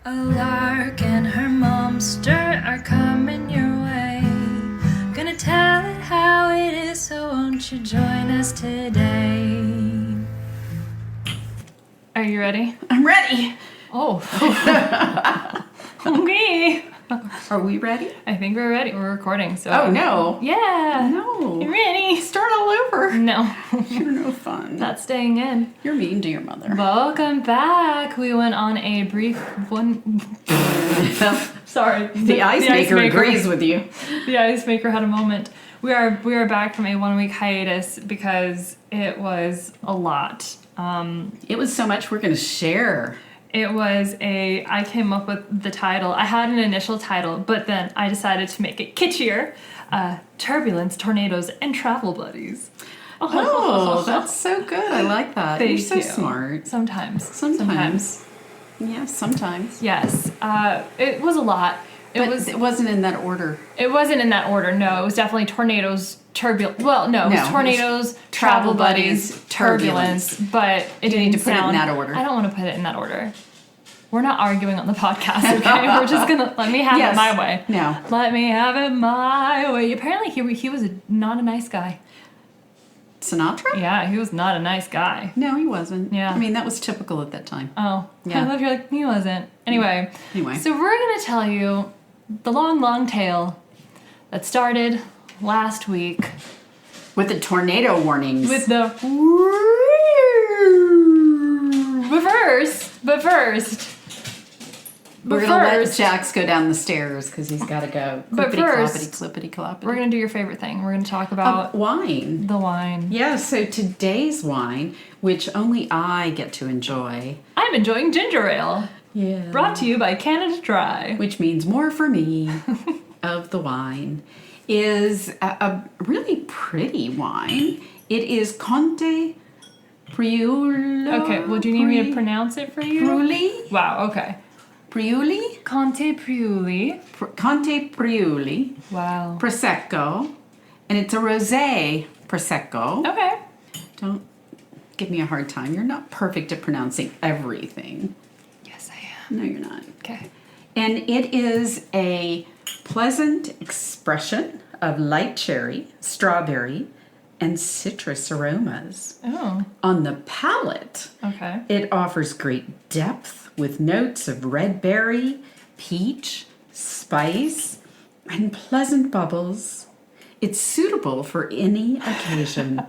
A lark and her momster are coming your way. Gonna tell it how it is, so won't you join us today? Are you ready? I'm ready. Oh. Okay. Are we ready? I think we're ready. We're recording, so. Oh, no. Yeah. No. You ready? Start all over. No. You're no fun. Not staying in. You're mean to your mother. Welcome back. We went on a brief one. Sorry. The ice maker agrees with you. The ice maker had a moment. We are back from a 1 week hiatus because it was a lot. It was so much we're going to share. I came up with the title. I had an initial title, but then I decided to make it kitschier. Turbulence, Tornadoes, and Travel Buddies. Oh, that's so good. I like that. Thank You're so you. smart. Sometimes. Yeah, sometimes. Yes. It was a lot. It wasn't in that order. It wasn't in that order, no. It was definitely Tornadoes, Turbulence. Well, no, it was Tornadoes, Travel Buddies, Turbulence. But it didn't need to put it in sound... that order. I don't want to put it in that order. We're not arguing on the podcast, okay? We're just going to... Let me have it my way. No. Let me have it my way. Apparently, he was not a nice guy. Sinatra? Yeah, he was not a nice guy. No, he wasn't. Yeah. I mean, that was typical at that time. Oh. Yeah. I love you're like, he wasn't. Anyway. So we're going to tell you the long, long tale that started last week. With the tornado warnings. With the... But first... We're going to let Jax go down the stairs because he's got to go. But first, clippity-cloppity. we're going to do your favorite thing. We're going to talk about... wine. The wine. Yeah, so today's wine, which only I get to enjoy. I'm enjoying ginger ale. Yeah. Brought to you by Canada Dry. Which means more for me of the wine. Is a really pretty wine. It is Conte Priolo. Okay, well, do you need me to pronounce it for you? Priuli? Wow, okay. Priuli? Conte Priuli. Conte Priuli. Wow. Prosecco. And it's a rosé Prosecco. Okay. Don't give me a hard time. You're not perfect at pronouncing everything. Yes, I am. No, you're not. Okay. And it is a pleasant expression of light cherry, strawberry, and citrus aromas. Oh. On the palate, Okay. it offers great depth with notes of red berry, peach, spice, and pleasant bubbles. It's suitable for any occasion,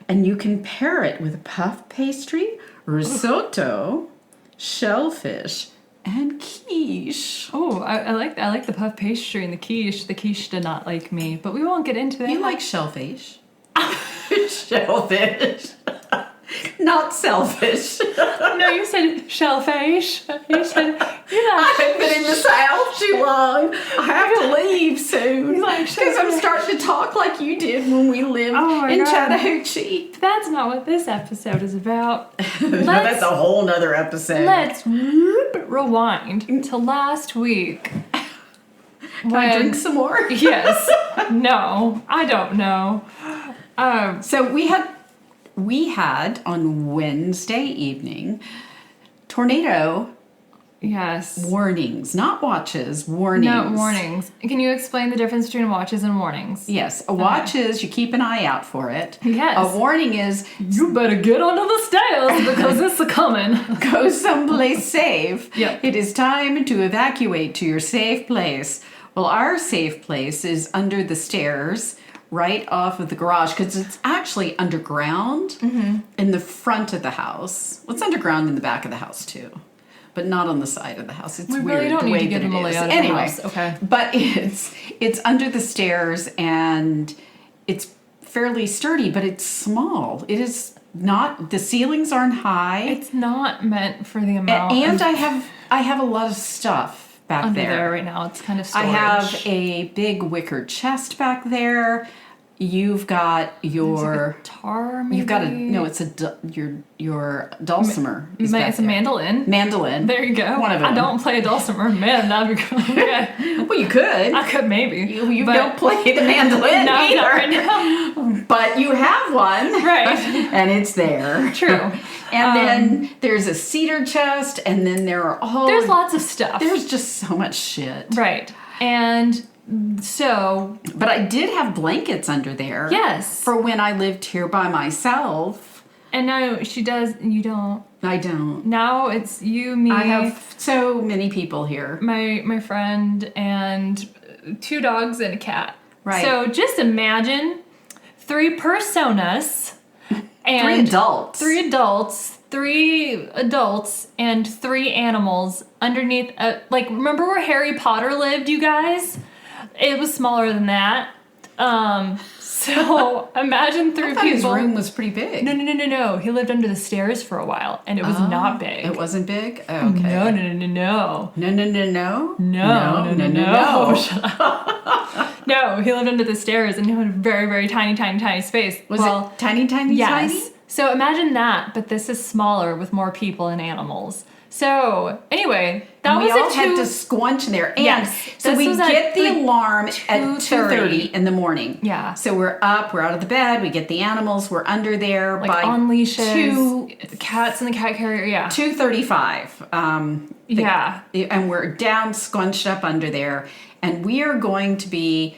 and you can pair it with puff pastry, risotto, shellfish, and quiche. Oh, I like the puff pastry and the quiche. The quiche did not like me, but we won't get into that. You like shellfish? Shellfish. Not selfish. No, you said shellfish. You said you like. I've been in the South too long. I have to leave soon. You like Because I'm starting to talk like you did when we lived in Chattahoochee. That's not what this episode is about. That's a whole nother episode. Let's rewind to last week. Can I drink some more? Yes. No, I don't know. So we had on Wednesday evening tornado warnings, not watches, warnings. No, warnings. Can you explain the difference between watches and warnings? Yes, a watch is you keep an eye out for it. Yes. A warning is you better get under the stairs because it's a-coming. Go someplace safe. Yep. It is time to evacuate to your safe place. Well, our safe place is under the stairs, right off of the garage, because it's actually underground in the front of the house. Well, it's underground in the back of the house, too. But not on the side of the house. It's we weird really don't the need way to give that them a it is. layout of Anyway, the house. Okay. But it's under the stairs, and it's fairly sturdy, but it's small. It is not, the ceilings aren't high. It's not meant for the amount And I have a lot of stuff back under there right now. It's kind of storage. I have a big wicker chest back there. You've got your guitar, maybe? You've got your dulcimer. It's a mandolin. Mandolin. There you go. One of them. I don't play a dulcimer. Man, that'd be cool. Yeah. Well, you could. I could maybe. You don't play the mandolin no, either. not right now. But you have one. Right. And it's there. True. And then there's a cedar chest, and then there's lots of stuff. There's just so much shit. Right. And so... But I did have blankets under there. Yes. For when I lived here by myself. And now she does, and you don't. I don't. Now it's you, me. I have so many people here. My friend, and 2 dogs and a cat. Right. So just imagine 3 personas. And 3 adults. 3 adults. 3 adults and 3 animals underneath. Remember where Harry Potter lived, you guys? It was smaller than that. So imagine 3 people. His room was pretty big. No. He lived under the stairs for a while, and it was not big. It wasn't big? Oh, okay. No. No. Shut up. No, he lived under the stairs, and he had a very, very tiny space. Was it tiny? Yes. So imagine that, but this is smaller with more people and animals. So anyway, we all had to squunch in there. And so we get the alarm at 2:30 in the morning. Yeah. So we're up, we're out of the bed, we get the animals, we're under there by on leashes, cats in the cat carrier. Yeah. 2:35. And we're down, squunched up under there, and we are going to be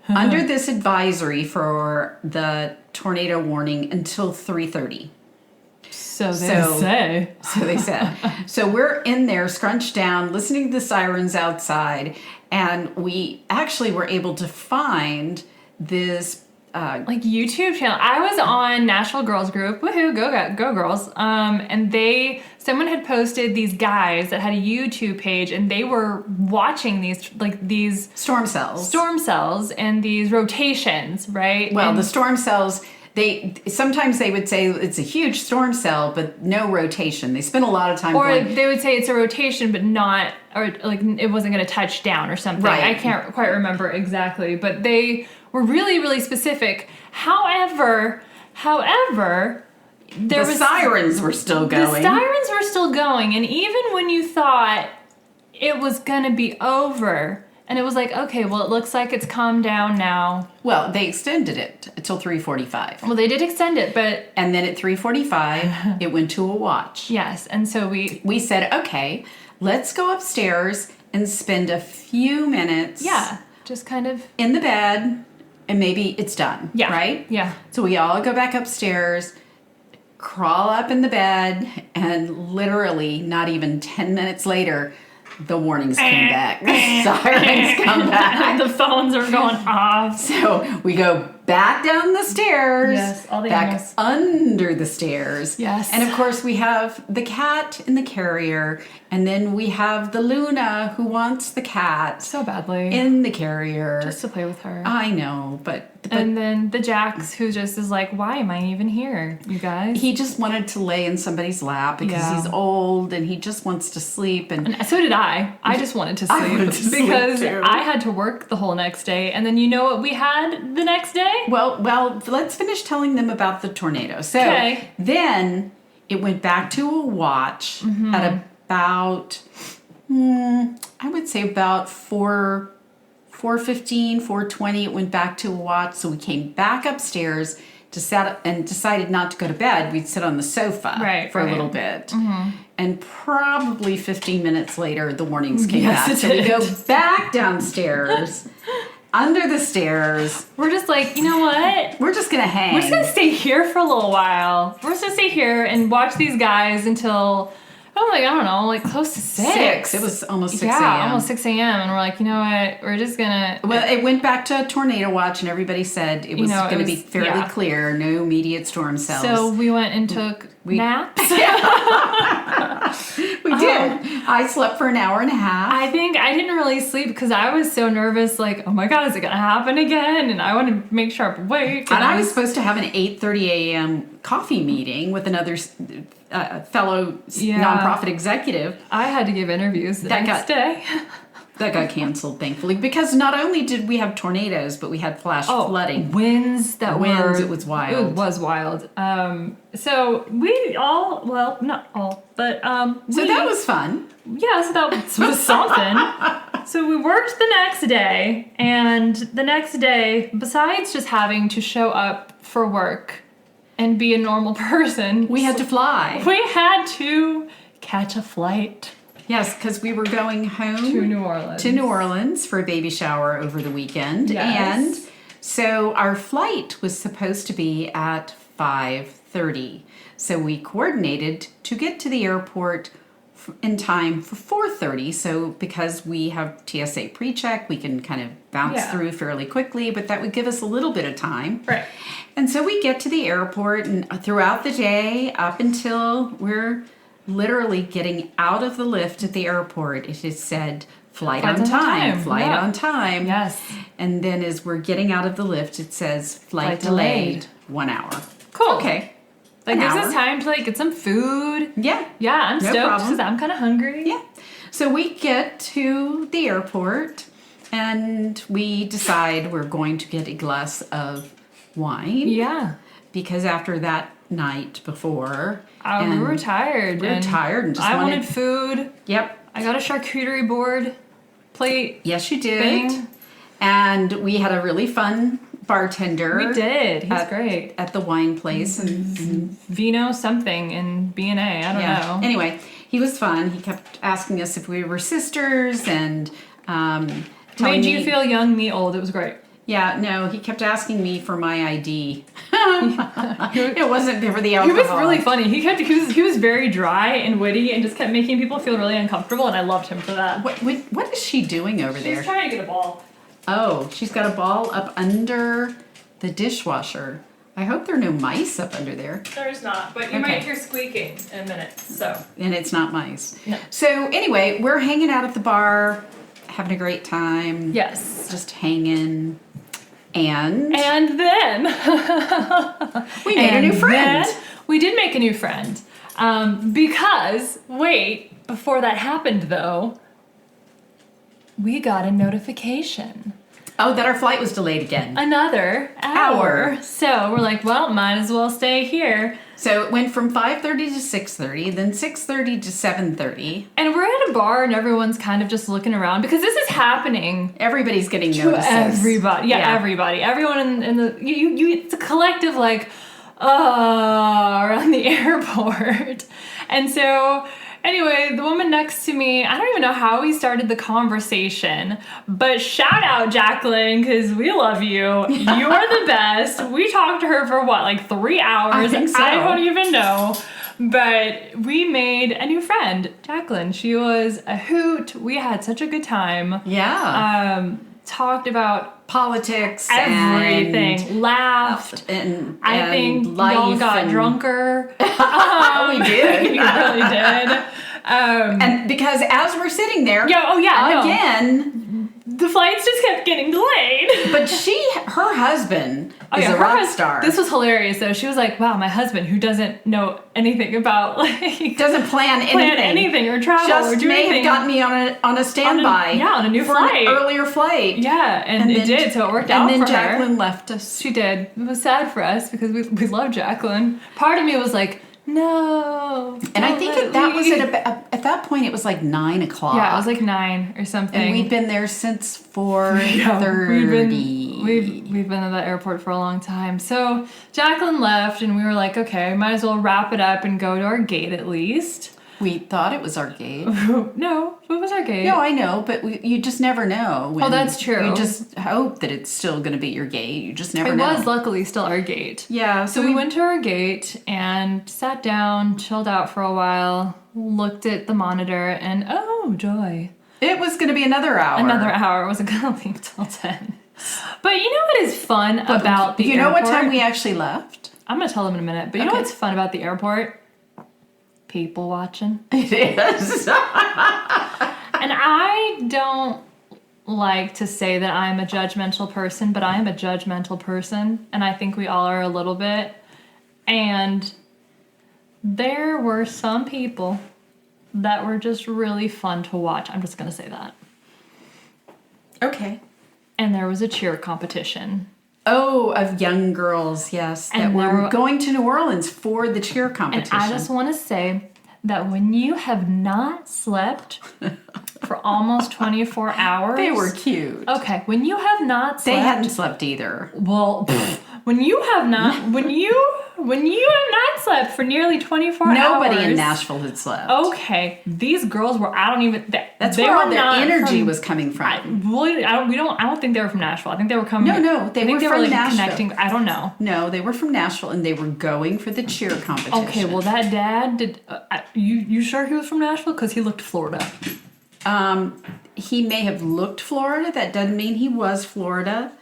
under this advisory for the tornado warning until 3:30. So they said. So we're in there, scrunched down, listening to the sirens outside, and we actually were able to find this YouTube channel. I was on Nashville Girls Group. Woohoo, go girls. And someone had posted these guys that had a YouTube page, and they were watching these storm cells and these rotations, right? Well, the storm cells. Sometimes they would say it's a huge storm cell, but no rotation. They spend a lot of time. Or they would say it's a rotation, but not, or it wasn't going to touch down or something. Right. I can't quite remember exactly, but they were really, really specific. However, the sirens were still going. The sirens were still going, and even when you thought it was going to be over, and it was like, okay, well, it looks like it's calmed down now. Well, they extended it until 3:45. Well, they did extend it, but... And then at 3:45, it went to a watch. Yes, and so we said, okay, let's go upstairs and spend a few minutes... Yeah, just kind of... in the bed, and maybe it's done. Yeah. Right? Yeah. So we all go back upstairs, crawl up in the bed, and literally not even 10 minutes later... the warnings come back. The sirens come back. The phones are going off. So we go back down the stairs. Yes, all the back animals. Under the stairs. Yes. And of course we have the cat in the carrier, and then we have the Luna who wants the cat so badly in the carrier. just to play with her. I know, but and then the Jax, who just is like, why am I even here, you guys? He just wanted to lay in somebody's lap because he's old and he just wants to sleep. And so did I. I just wanted to sleep. I wanted to because sleep too. I had to work the whole next day. And then you know what we had the next day? Well, let's finish telling them about the tornado. So then it went back to a watch at about, I would say about 4:15, 4:20, it went back to a watch. So we came back upstairs and decided not to go to bed. We'd sit on the sofa for a little bit. And probably 15 minutes later, the warnings came back. So we go back downstairs, under the stairs. We're just like, you know what? We're just going to hang. We're just going to stay here for a little while. We're just going to stay here and watch these guys until... I don't know, like close to 6. It was almost 6 a.m. Yeah, almost 6 a.m. And we're like, you know what? We're just gonna... Well, it went back to a tornado watch, and everybody said it was going to be fairly clear, no immediate storm cells. So we went and took naps. We did. I slept for an hour and a half. I think I didn't really sleep because I was so nervous, like, oh my God, is it going to happen again? And I wanted to make sure I'm awake. And I was supposed to have an 8:30 a.m. coffee meeting with another fellow nonprofit executive. I had to give interviews the next day. That got canceled, thankfully, because not only did we have tornadoes, but we had flash flooding. Winds it was wild. It was wild. So we all, well, not all, but so that was fun. Yeah, so that was something. So we worked the next day, and the next day, besides just having to show up for work and be a normal person. We had to fly. We had to catch a flight. Yes, because we were going home To New Orleans. To New Orleans for a baby shower over the weekend. Yes. And so our flight was supposed to be at 5:30. So we coordinated to get to the airport in time for 4:30. So because we have TSA pre-check, we can kind of bounce through fairly quickly, but that would give us a little bit of time. Right. And so we get to the airport, and throughout the day, up until we're literally getting out of the lift at the airport, it has said flight on time, flight on time. Yes. And then as we're getting out of the lift, it says flight delayed 1 hour. Cool. Okay. Like, An gives hour. us time to, like, get some food. Yeah. Yeah, I'm No stoked problem. because I'm kind of hungry. Yeah. So we get to the airport and we decide we're going to get a glass of wine. Yeah. Because after that night before, We were tired. We were tired and just I wanted wanted food. Yep. I got a charcuterie board plate. Yes, you did. Thing. And we had a really fun bartender. We did. He's great. At the wine place. And Vino something in B&A. I don't know. Anyway, he was fun. He kept asking us if we were sisters and telling Made you me, feel young, me old. It was great. Yeah, no, he kept asking me for my ID. It wasn't for the He alcohol. was really funny. He was very dry and witty and just kept making people feel really uncomfortable, and I loved him for that. What is she doing over there? She's trying to get a ball. Oh, she's got a ball up under the dishwasher. I hope there are no mice up under there. There's not, but you might hear squeaking in a minute. So. And it's not mice. No. So anyway, we're hanging out at the bar, having a great time. Yes. Just hanging. And then we made a new friend. Then we did make a new friend. Because, wait, before that happened though, we got a notification. Oh, that our flight was delayed again. Another hour. So we're like, well, might as well stay here. So it went from 5:30 to 6:30, then 6:30 to 7:30. And we're at a bar and everyone's kind of just looking around because this is happening. Everybody's getting To notices. everybody. Yeah, everybody. Everyone in the it's a collective like around the airport. And so anyway, the woman next to me, I don't even know how we started the conversation, but shout out Jacqueline, because we love you. You are the best. We talked to her for what, like 3 hours? I think so. I don't even know. But we made a new friend, Jacqueline. She was a hoot. We had such a good time. Yeah. Talked about Politics everything. and Laughed. I think life y'all got and drunker. we did. We really did. And because as we're sitting there, no. again, The flights just kept getting delayed. but her husband is a rock star. This was hilarious though. She was like, wow, my husband, who doesn't know anything about doesn't plan anything or travel just or do may anything. have gotten me on a standby. On a new for flight. an earlier flight. Yeah, and it did, so it worked out for her. And then Jacqueline left us. She did. It was sad for us because we love Jacqueline. Part of me was like, no. And I think at that point it was like 9 o'clock. Yeah, it was like 9 or something. And we'd been there since 4:30. We've been at that airport for a long time. So Jacqueline left, and we were like, okay, might as well wrap it up and go to our gate at least. We thought it was our gate. No, it was our gate. No, I know, but you just never know. Oh, that's true. You just hope that it's still going to be your gate. You just never know. It was luckily still our gate. Yeah. So we went to our gate and sat down, chilled out for a while, looked at the monitor, and oh, joy. It was going to be another hour. Another hour. I wasn't going to leave till 10. But you know what is fun about the airport? You know what time we actually left? I'm going to tell them in a minute. But you know what's fun about the airport? People watching. It is. And I don't like to say that I'm a judgmental person, but I am a judgmental person. And I think we all are a little bit. And there were some people that were just really fun to watch. I'm just going to say that. Okay. And there was a cheer competition. Oh, of young girls, yes, that were going to New Orleans for the cheer competition. And I just want to say that when you have not slept for almost 24 hours... They were cute. Okay, when you have not slept... They hadn't slept either. Well, when you have not slept for nearly 24 hours. Nobody in Nashville had slept. Okay, these girls were. I don't even. That's they where all were their not energy from- was coming from. I don't think they were from Nashville. I think they were coming. No, they I think were they from were like Nashville. connecting. I don't know. No, they were from Nashville, and they were going for the cheer competition. Okay, well that dad did. You sure he was from Nashville? Because he looked Florida. He may have looked Florida. That doesn't mean he was Florida.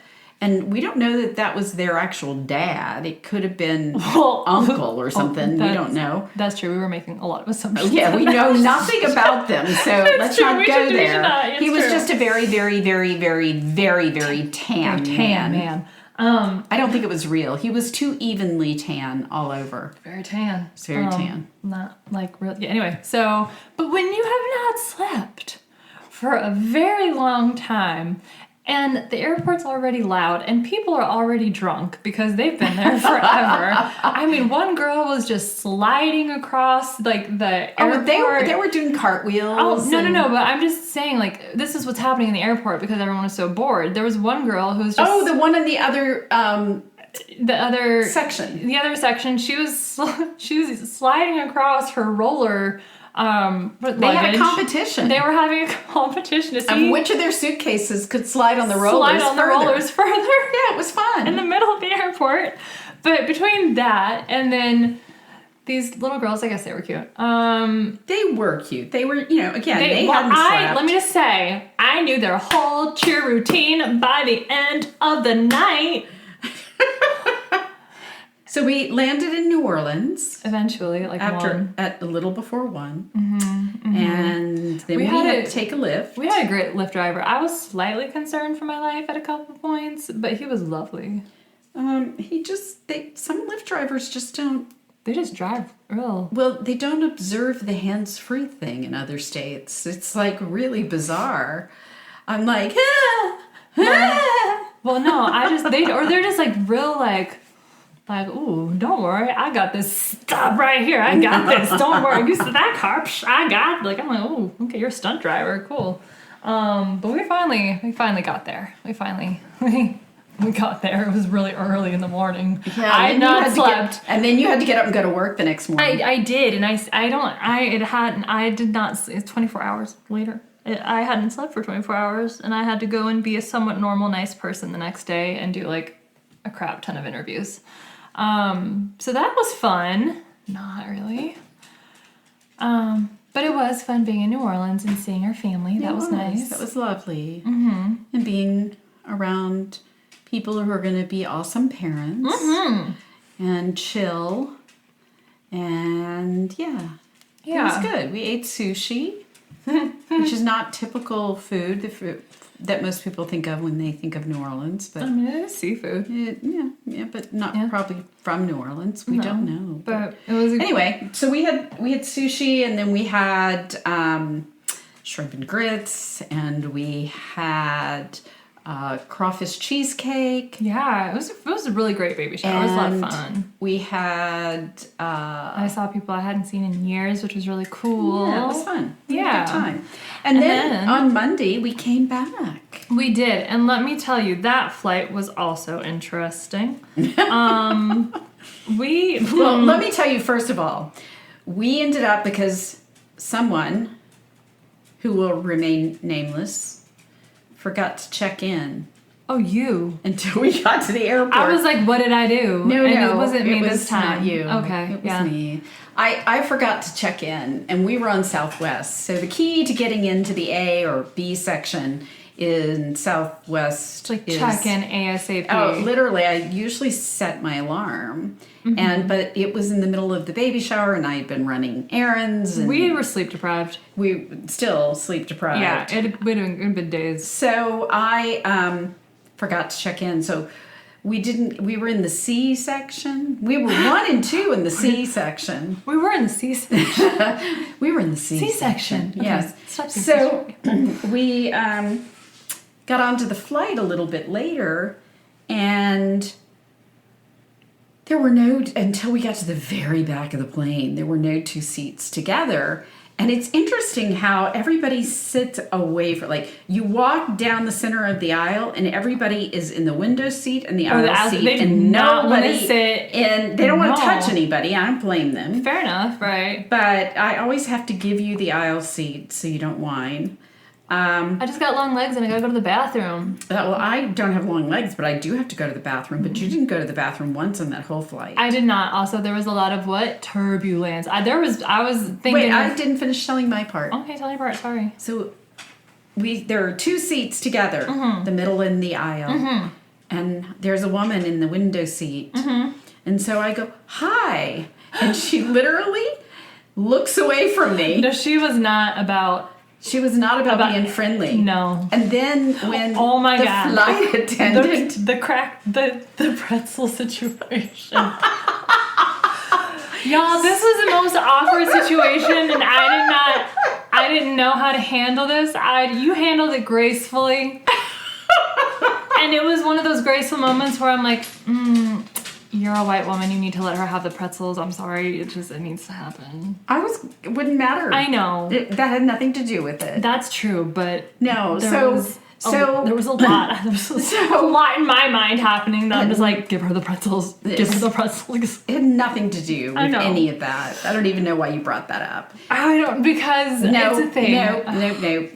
And we don't know that was their actual dad. It could have been uncle or something. We don't know. That's true. We were making a lot of assumptions. Yeah, we know nothing about them, so let's true. not go there. He was true. just a very, very, very, very, very, very tan man. I don't think it was real. He was too evenly tan all over. Very tan. It's very tan. Not like real. Yeah, anyway, but when you have not slept for a very long time, and the airport's already loud, and people are already drunk because they've been there forever. I mean, one girl was just sliding across like the airport. They were doing cartwheels. Oh no! But I'm just saying, like, this is what's happening in the airport because everyone was so bored. There was one girl who was just the one in the other the other section. The other section. She was sliding across her roller. They had a competition. They were having a competition to see which of their suitcases could slide on the rollers further. Yeah, it was fun. In the middle of the airport. But between that and then these little girls, I guess they were cute. They were cute. They were, again, they hadn't slept. Let me just say, I knew their whole cheer routine by the end of the night. So we landed in New Orleans. Eventually, like at a little before 1. And then we had to take a lift. We had a great Lyft driver. I was slightly concerned for my life at a couple points, but he was lovely. Some Lyft drivers just don't. They just drive real. Well, they don't observe the hands-free thing in other states. It's like really bizarre. I'm like, Well, no, they're just like real like, ooh, don't worry, I got this stuff right here. I got this. Don't worry. You see that car? Psh, I got. Like, I'm like, oh, okay, you're a stunt driver. Cool. But we finally got there. We got there. It was really early in the morning. Yeah, I had not slept. And then you had to get up and go to work the next morning. I did, and I did not. It's 24 hours later. I hadn't slept for 24 hours, and I had to go and be a somewhat normal, nice person the next day and do like a crap ton of interviews. So that was fun. Not really. But it was fun being in New Orleans and seeing our family. That was nice. That was lovely. Mm-hmm. And being around people who are going to be awesome parents. Mm-hmm. And chill. And yeah. It was good. We ate sushi, which is not typical food, the food that most people think of when they think of New Orleans. But I mean, it is seafood. But not probably from New Orleans. We don't know. But it was anyway. So we had sushi, and then we had shrimp and grits, and we had crawfish cheesecake. Yeah, it was a really great baby shower. It was a lot of fun. We had I saw people I hadn't seen in years, which was really cool. Yeah, it was fun. Yeah. Good time. And then on Monday we came back. We did, and let me tell you, that flight was also interesting. Well, let me tell you first of all, we ended up because someone who will remain nameless forgot to check in. Oh, you. Until we got to the airport. I was like, what did I do? No, it wasn't me this time. Not you. Okay, it was me. I forgot to check in, and we were on Southwest. So the key to getting into the A or B section in Southwest is check in ASAP. Oh, literally, I usually set my alarm, but it was in the middle of the baby shower, and I had been running errands. And we were sleep deprived. We still sleep deprived. Yeah, it had been days. So I forgot to check in. So we were in the C section. We were 1 and 2 in the C section. We were in the C section. We were in the C section. Yes. Okay. So we got onto the flight a little bit later, and there were until we got to the very back of the plane, there were no 2 seats together. And it's interesting how everybody sits away from, like, you walk down the center of the aisle and everybody is in the window seat and the aisle seat. They do and not want to nobody, sit. and they don't want No. to touch anybody. I don't blame them. Fair enough, right? But I always have to give you the aisle seat so you don't whine. I just got long legs and I gotta go to the bathroom. Well, I don't have long legs, but I do have to go to the bathroom. But you didn't go to the bathroom once on that whole flight. I did not. Also, there was a lot of what? Turbulence. I was thinking. Wait, I didn't finish telling my part. Okay, tell your part. Sorry. So there are two seats together, the middle and the aisle. And there's a woman in the window seat. And so I go, "Hi." And she literally looks away from me. No, she was not about. She was not about being friendly. No. And then when Oh my the God. flight attendant... The pretzel situation. Y'all, this was the most awkward situation, and I didn't know how to handle this. You handled it gracefully. And it was one of those graceful moments where I'm like, you're a white woman, you need to let her have the pretzels. I'm sorry, it needs to happen. It wouldn't matter. I know. That had nothing to do with it. That's true, but No, there was a lot. There was a lot in my mind happening that I'm just like, give her the pretzels. Give her the pretzels. It had nothing to do I with know. any of that. I don't even know why you brought that up. I don't, because it's a thing. No.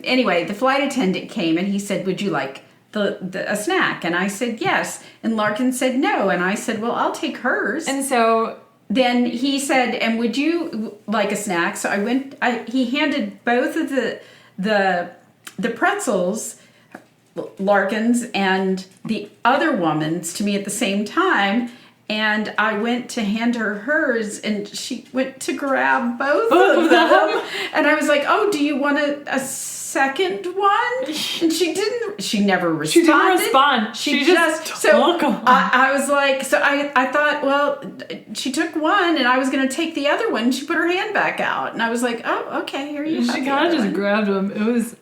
Anyway, the flight attendant came and he said, "Would you like a snack?" And I said, "Yes." And Larkin said, "No." And I said, "Well, I'll take hers." And so then he said, "And would you like a snack?" So he handed both of the pretzels, Larkin's and the other woman's, to me at the same time. And I went to hand her hers, and she went to grab both of them. And I was like, "Oh, do you want a second one?" And she didn't. She never responded. She didn't respond. She just so took 'em. I was like, so I thought, well, she took one, and I was going to take the other one. And she put her hand back out, and I was like, "Oh, okay, here you go." she kind of just grabbed him.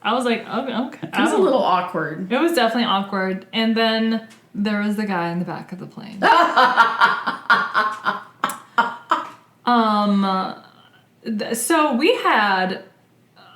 I was like, okay. It was a little awkward. It was definitely awkward. And then there was the guy in the back of the plane. So we had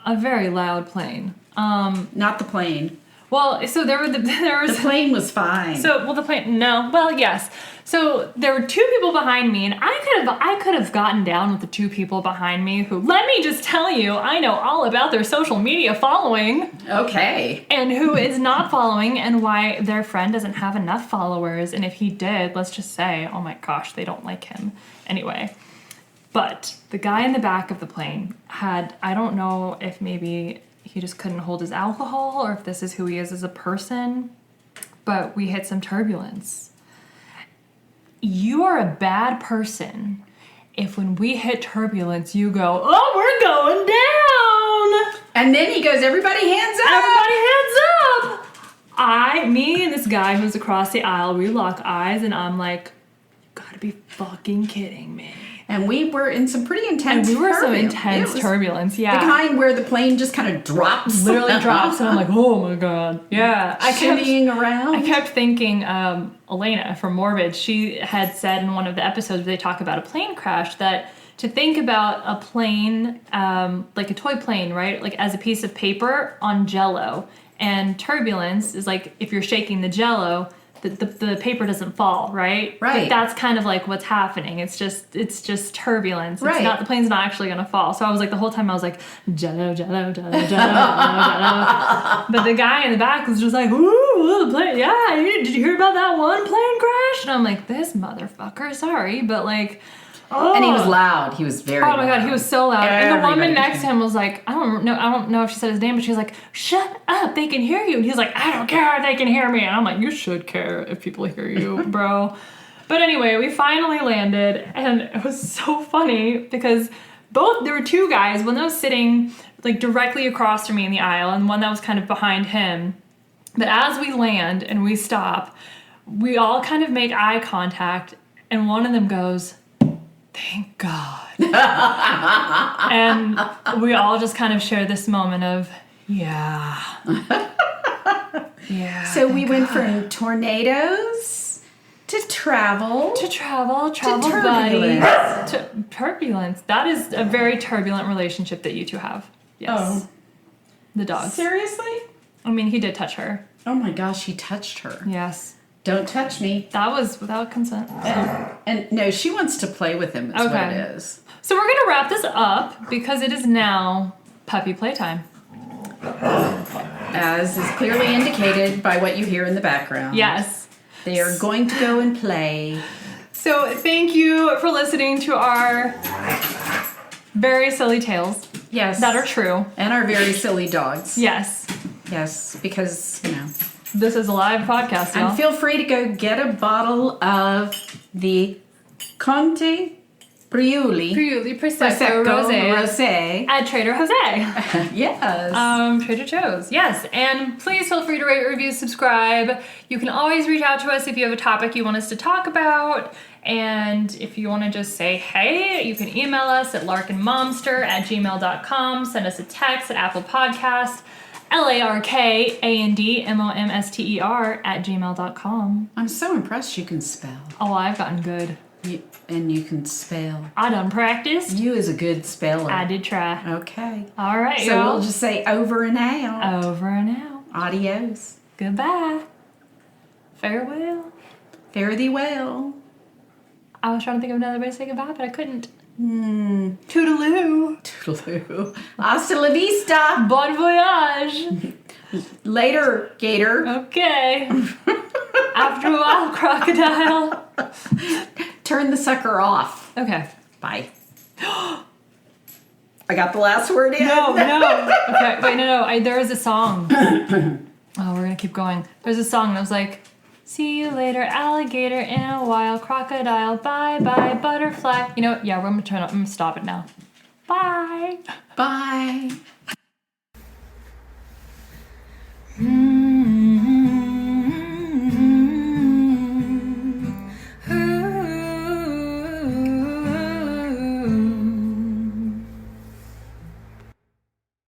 a very loud plane. Not the plane. Well, so there was The plane was fine. the plane. No, well, yes. So there were two people behind me, and I could have gotten down with the two people behind me who, let me just tell you, I know all about their social media following. Okay. And who is not following, and why their friend doesn't have enough followers. And if he did, let's just say, oh my gosh, they don't like him. Anyway. But the guy in the back of the plane had, I don't know if maybe he just couldn't hold his alcohol or if this is who he is as a person, but we hit some turbulence. You are a bad person if when we hit turbulence you go, "Oh, we're going down!" And then he goes, "Everybody hands up!" Everybody hands up! Me and this guy who's across the aisle, we lock eyes and I'm like, you gotta be fucking kidding me. And we were in some pretty intense turbulence, yeah. The kind where the plane just kind of drops. Literally drops, and I'm like, oh my god. Yeah. Shimmying around. I kept thinking, Elena from Morbid, she had said in one of the episodes where they talk about a plane crash that to think about a plane, like a toy plane, right? Like as a piece of paper on Jell-O. And turbulence is like if you're shaking the Jell-O, the paper doesn't fall, right? Right. But that's kind of like what's happening. It's just turbulence. Right. It's not, the plane's not actually gonna fall. So I was like, the whole time I was like, Jell-O, Jell-O, Jell-O, Jell-O, Jell-O. But the guy in the back was just like, ooh, the plane, yeah, did you hear about that one plane crash? And I'm like, this motherfucker, sorry, but like, oh. And he was loud. He was very loud. Oh my god, he was so loud. And the woman Everybody next to him was like, I don't know if she said his name, but she was like, shut up, they can hear you. And he's like, I don't care if they can hear me. And I'm like, you should care if people hear you, bro. But anyway, we finally landed, and it was so funny because there were two guys, one that was sitting like directly across from me in the aisle, and one that was kind of behind him. But as we land and we stop, we all kind of make eye contact, and one of them goes, thank God. And we all just kind of share this moment of, yeah. Yeah. So we went from tornadoes To travel. Travel turbulence. buddies. To turbulence. That is a very turbulent relationship that you two have. Yes. Oh. The dog. Seriously? I mean, he did touch her. Oh my gosh, he touched her. Yes. Don't touch me. That was without consent. And no, she wants to play with him, is what it is. So we're going to wrap this up because it is now puppy playtime. As is clearly indicated by what you hear in the background. Yes. They are going to go and play. So thank you for listening to our very silly tales. Yes. That are true. And our very silly dogs. Yes. Yes, because, This is a live podcast, y'all. And feel free to go get a bottle of the Conte Priuli Prosecco Rosé Rosé. at Trader Jose. Yes. Trader Joe's. Yes. And please feel free to rate, review, subscribe. You can always reach out to us if you have a topic you want us to talk about. And if you want to just say hey, you can email us at larkandmomster@gmail.com. Send us a text at Apple Podcast, LARKANDMOMSTER@gmail.com. I'm so impressed you can spell. Oh, I've gotten good. And you can spell. I done practiced. You is a good speller. I did try. Okay. All right, So y'all. we'll just say over and out. Over and out. Adios. Goodbye. Farewell. Fare thee well. I was trying to think of another way to say goodbye, but I couldn't. Toodaloo. Toodaloo. Hasta la vista. Bon voyage. Later, Gator. Okay. After a while, crocodile. Turn the sucker off. Okay. Bye. I got the last word in. No. Okay, wait, no. There is a song. Oh, we're gonna keep going. There's a song that was like, see you later, alligator, in a while, crocodile, bye-bye, butterfly. You know what? Yeah, I'm gonna stop it now. Bye. Bye.